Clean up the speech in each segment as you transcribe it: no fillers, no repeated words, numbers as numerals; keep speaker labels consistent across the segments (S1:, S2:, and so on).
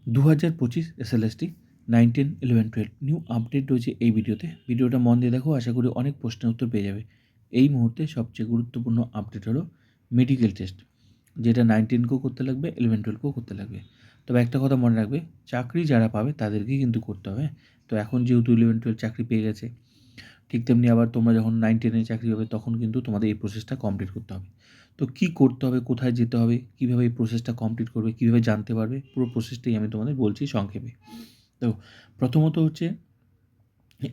S1: 2025 SLST 9, 10, 11, 12 new update রয়েছে এই ভিডিওতে। ভিডিওটা মন দিয়ে দেখো, আশা করি অনেক প্রশ্নের উত্তর পেয়ে যাবে। এই মুহূর্তে সবচেয়ে গুরুত্বপূর্ণ আপডেট হলো মেডিকেল টেস্ট, যেটা 9, 10 কেও করতে লাগবে, 11, 12 কেও করতে লাগবে। তবে একটা কথা মনে রাখবে, চাকরি যারা পাবে তাদেরকেই কিন্তু করতে হবে। তো এখন যেহেতু 11, 12 চাকরি পেয়ে গেছে, ঠিক তেমনি আবার তোমরা যখন 9, 10 এ চাকরি পাবে তখন কিন্তু তোমাদের এই প্রসেসটা কমপ্লিট করতে হবে। তো কী করতে হবে, কোথায় যেতে হবে, কীভাবে এই প্রসেসটা কমপ্লিট করবে, কীভাবে জানতে পারবে, পুরো প্রসেসটাই আমি তোমাদের বলছি সংক্ষেপে। তো প্রথমত হচ্ছে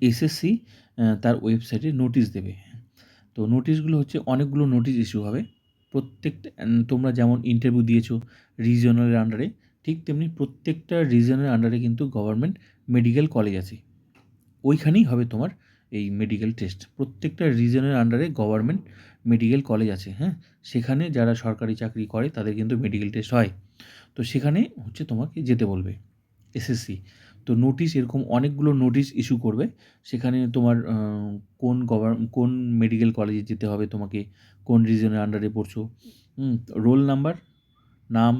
S1: এসএসসি তার ওয়েবসাইটে নোটিশ দেবে। তো নোটিশগুলো হচ্ছে অনেকগুলো নোটিশ ইস্যু হবে। প্রত্যেকটা তোমরা যেমন ইন্টারভিউ দিয়েছো রিজিওনালের আন্ডারে, ঠিক তেমনি প্রত্যেকটা রিজিয়নের আন্ডারে কিন্তু গভর্নমেন্ট মেডিকেল কলেজ আছে। ওইখানেই হবে তোমার এই মেডিকেল টেস্ট। প্রত্যেকটা রিজিয়নের আন্ডারে গভর্নমেন্ট মেডিকেল কলেজ আছে, হ্যাঁ? সেখানে যারা সরকারি চাকরি করে তাদের কিন্তু মেডিকেল টেস্ট হয়। তো সেখানে হচ্ছে তোমাকে যেতে বলবে এসএসসি। তো নোটিশ এরকম অনেকগুলো নোটিশ ইস্যু করবে। সেখানে তোমার কোন মেডিকেল কলেজে যেতে হবে তোমাকে, কোন রিজিয়নের আন্ডারে পড়ছো, রোল নাম্বার, নাম,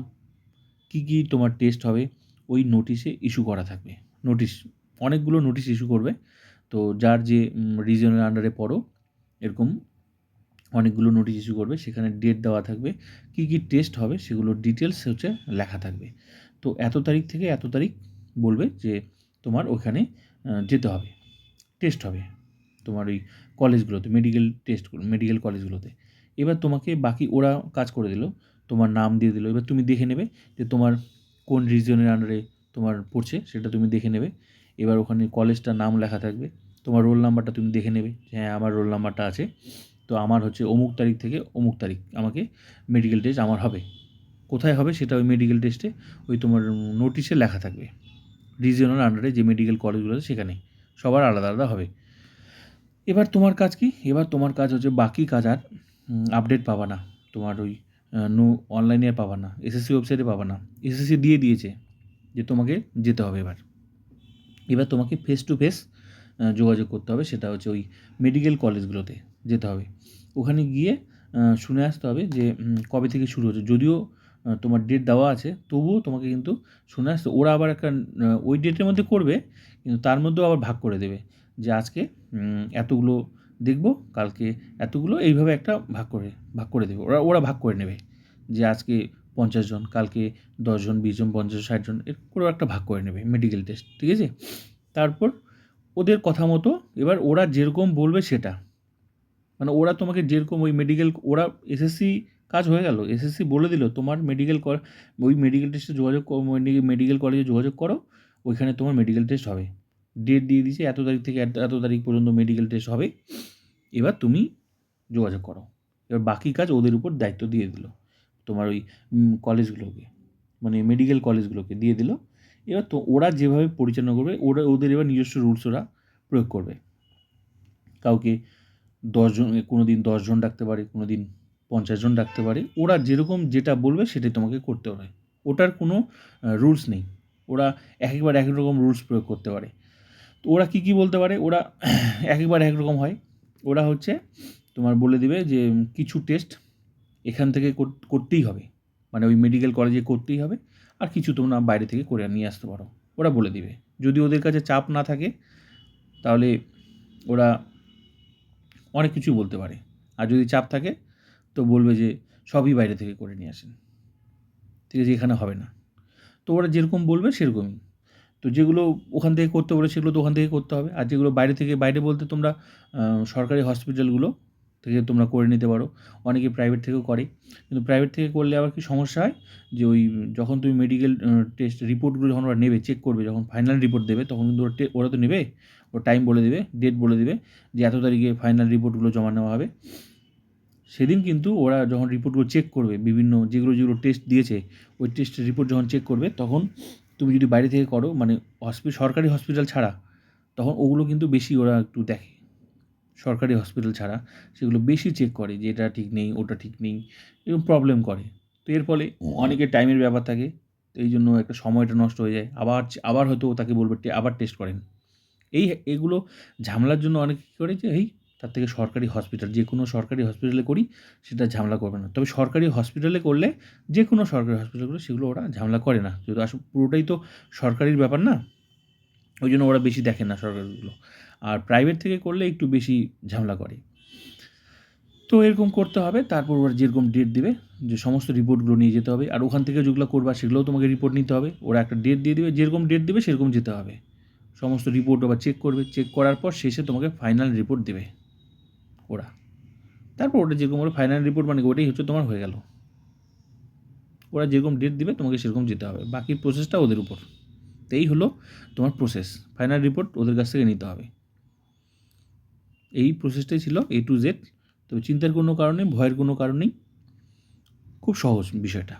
S1: কী তোমার টেস্ট হবে, ওই নোটিশে ইস্যু করা থাকবে। নোটিশ অনেকগুলো নোটিশ ইস্যু করবে। তো যার যে রিজিয়নের আন্ডারে পড়ো, এরকম অনেকগুলো নোটিশ ইস্যু করবে। সেখানে ডেট দেওয়া থাকবে, কী টেস্ট হবে সেগুলোর ডিটেলস হচ্ছে লেখা থাকবে। তো এত তারিখ থেকে এত তারিখ বলবে যে তোমার ওখানে যেতে হবে, টেস্ট হবে তোমার ওই কলেজগুলোতে, মেডিকেল কলেজগুলোতে। এবার তোমাকে বাকি ওরা কাজ করে দিল, তোমার নাম দিয়ে দিল। এবার তুমি দেখে নেবে যে তোমার কোন রিজিয়নের আন্ডারে তোমার পড়ছে, সেটা তুমি দেখে নেবে। এবার ওখানে কলেজটার নাম লেখা থাকবে, তোমার রোল নাম্বারটা তুমি দেখে নেবে, হ্যাঁ আমার রোল নাম্বারটা আছে। তো আমার হচ্ছে অমুক তারিখ থেকে অমুক তারিখ আমাকে মেডিকেল টেস্ট আমার হবে। কোথায় হবে সেটা ওই মেডিকেল টেস্টে ওই তোমার নোটিশে লেখা থাকবে। রিজিওনাল আন্ডারে যে মেডিকেল কলেজগুলো আছে সেখানে সবার আলাদা আলাদা হবে। এবার তোমার কাজ কি? এবার তোমার কাজ হচ্ছে বাকি কাজ আর আপডেট পাবা না, তোমার ওই অনলাইনে পাবা না, এসএসসি ওয়েবসাইটে পাবা না। এসএসসি দিয়ে দিয়েছে যে তোমাকে যেতে হবে। এবার তোমাকে ফেস টু ফেস যোগাযোগ করতে হবে, সেটা হচ্ছে ওই মেডিকেল কলেজগুলোতে যেতে হবে। ওখানে গিয়ে শুনে আসতে হবে যে কবে থেকে শুরু হচ্ছে। যদিও তোমার ডেট দেওয়া আছে, তবুও তোমাকে কিন্তু শুনে আসতে, ওরা আবার একটা ওই ডেটের মধ্যে করবে, কিন্তু তার মধ্যেও আবার ভাগ করে দেবে যে আজকে এতগুলো দেখব, কালকে এতগুলো, এইভাবে একটা ভাগ করে দেবে। ওরা ভাগ করে নেবে যে আজকে 50 জন, কালকে 10 জন, 20 জন, 50, 60 জন, এর করেও একটা ভাগ করে নেবে মেডিকেল টেস্ট, ঠিক আছে? তারপর ওদের কথা মতো এবার ওরা যেরকম বলবে সেটা, মানে ওরা তোমাকে যেরকম ওই ওরা এসএসসি কাজ হয়ে গেল, এসএসসি বলে দিল তোমার ওই মেডিকেল টেস্টে মেডিকেল কলেজে যোগাযোগ করো, ওইখানে তোমার মেডিকেল টেস্ট হবে। ডেট দিয়ে দিয়েছে এত তারিখ থেকে এত তারিখ পর্যন্ত মেডিকেল টেস্ট হবে। এবার তুমি যোগাযোগ করো। এবার বাকি কাজ ওদের উপর দায়িত্ব দিয়ে দিল, তোমার ওই কলেজগুলোকে, মানে মেডিকেল কলেজগুলোকে দিয়ে দিল। এবার তো ওরা যেভাবে পরিচালনা করবে, ওদের এবার নিজস্ব রুলস ওরা প্রয়োগ করবে। কাউকে 10 জন, কোনো দিন 10 জন ডাকতে পারে, কোনো দিন 50 জন ডাকতে পারে। ওরা যেরকম যেটা বলবে সেটাই তোমাকে করতে হবে। ওটার কোনো রুলস নেই। ওরা একেকবার এক এক রকম রুলস প্রয়োগ করতে পারে। তো ওরা কী বলতে পারে, ওরা একেকবার এক রকম হয়। ওরা হচ্ছে তোমার বলে দিবে যে কিছু টেস্ট এখান থেকে করতেই হবে, মানে ওই মেডিকেল কলেজে করতেই হবে, আর কিছু তোমরা বাইরে থেকে করে নিয়ে আসতে পারো, ওরা বলে দিবে। যদি ওদের কাছে চাপ না থাকে তাহলে ওরা অনেক কিছু বলতে পারে। আর যদি চাপ থাকে তো বলবে যে সবই বাইরে থেকে করে নিয়ে আসেন, ঠিক আছে, এখানে হবে না। তো ওরা যেরকম বলবে সেরকমই। তো যেগুলো ওখান থেকে করতে বলে সেগুলো তো ওখান থেকে করতে হবে। আর যেগুলো বাইরে বলতে তোমরা সরকারি হসপিটালগুলো থেকে তোমরা করে নিতে পারো। অনেকে প্রাইভেট থেকেও করে, কিন্তু প্রাইভেট থেকে করলে আবার কি সমস্যা হয় যে ওই যখন তুমি মেডিকেল টেস্ট রিপোর্টগুলো যখন ওরা নেবে, চেক করবে, যখন ফাইনাল রিপোর্ট দেবে তখন কিন্তু ওরা তো নেবে, ওরা টাইম বলে দেবে, ডেট বলে দেবে যে এত তারিখে ফাইনাল রিপোর্টগুলো জমা নেওয়া হবে। সেদিন কিন্তু ওরা যখন রিপোর্টগুলো চেক করবে, বিভিন্ন যেগুলো টেস্ট দিয়েছে ওই টেস্টের রিপোর্ট যখন চেক করবে, তখন তুমি যদি বাইরে থেকে করো, মানে সরকারি হসপিটাল ছাড়া, তখন ওগুলো কিন্তু বেশি ওরা একটু দেখে। সরকারি হসপিটাল ছাড়া সেগুলো বেশি চেক করে যে এটা ঠিক নেই, ওটা ঠিক নেই, এরকম প্রবলেম করে। তো এর ফলে অনেকের টাইমের ব্যাপার থাকে, তো এই জন্য একটা সময়টা নষ্ট হয়ে যায়। আবার হয়তো তাকে বলবে আবার টেস্ট করেন। এগুলো ঝামেলার জন্য অনেকে কী করে যে তার থেকে সরকারি হসপিটাল, যে কোনো সরকারি হসপিটালে করি সেটা ঝামেলা করবে না। তবে সরকারি হসপিটালে করলে, যে কোনো সরকারি হসপিটালে করলে সেগুলো ওরা ঝামেলা করে না, যেহেতু আসলে পুরোটাই তো সরকারির ব্যাপার না, ওই জন্য ওরা বেশি দেখে না সরকারিগুলো। আর প্রাইভেট থেকে করলে একটু বেশি ঝামেলা করে। তো এরকম করতে হবে। তারপর ওরা যেরকম ডেট দেবে, যে সমস্ত রিপোর্টগুলো নিয়ে যেতে হবে। আর ওখান থেকে যেগুলো করবা সেগুলোও তোমাকে রিপোর্ট নিতে হবে। ওরা একটা ডেট দিয়ে দেবে, যেরকম ডেট দেবে সেরকম যেতে হবে। সমস্ত রিপোর্ট আবার চেক করবে, চেক করার পর শেষে তোমাকে ফাইনাল রিপোর্ট দেবে ওরা। তারপর ওটা যেরকম ওরা ফাইনাল রিপোর্ট মানে ওটাই হচ্ছে তোমার হয়ে গেল। ওরা যেরকম ডেট দিবে তোমাকে সেরকম যেতে হবে, বাকি প্রসেসটা ওদের উপর। তো এই হলো তোমার প্রসেস, ফাইনাল রিপোর্ট ওদের কাছ থেকে নিতে হবে। এই প্রসেসটাই ছিল A to Z। তবে চিন্তার কোনো কারণ নেই, ভয়ের কোনো কারণ নেই, খুব সহজ বিষয়টা।